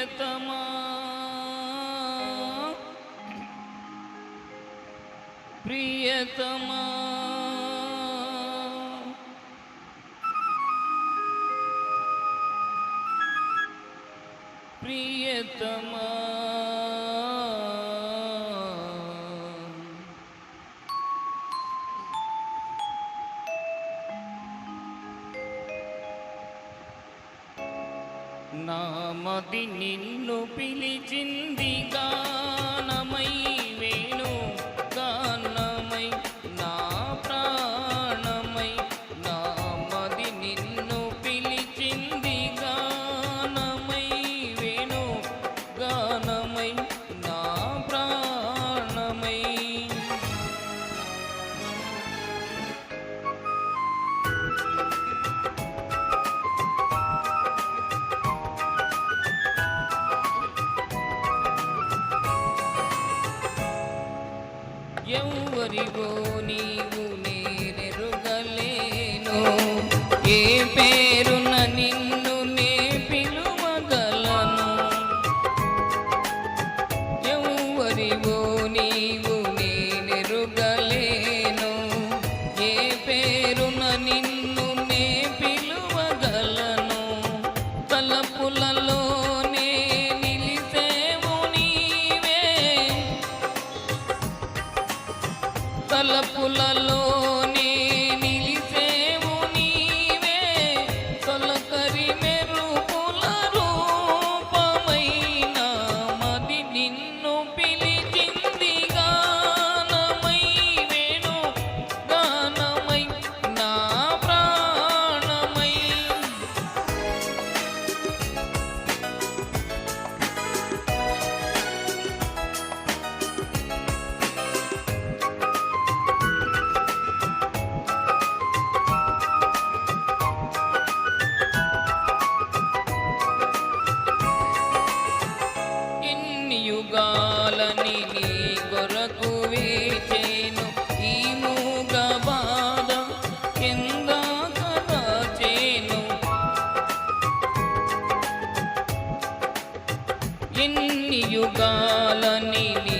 ప్రియతమా ప్రియతమా ప్రియతమా నామది నిన్ను పిలిచింది గానమై వేణు గానమై నా ప్రాణమై నామది నిన్ను పిలిచింది గానమై వేణు గానమై నా ప్రాణమై ఎవ్వరివో నీవు నేనెరుగలేను ఏ పేరున నిన్ను నే పిలువగలను ఎవ్వరివో నీవు నేనెరుగలేను ఏ పేరున నిన్ను నే పిలువగలను తలపులలో తలపులలోనే నిలిసేవు నీవే తొలకరి మెరుపుల రూపమైన మది నిన్ను పిలిచింది గానమై వేణు గానమై నా ప్రాణమై యుగాలని నీ కొరకు వేచేను ఈ మూగ బాధ ఎందాక దాచేను ఎన్ని యుగాలని నీ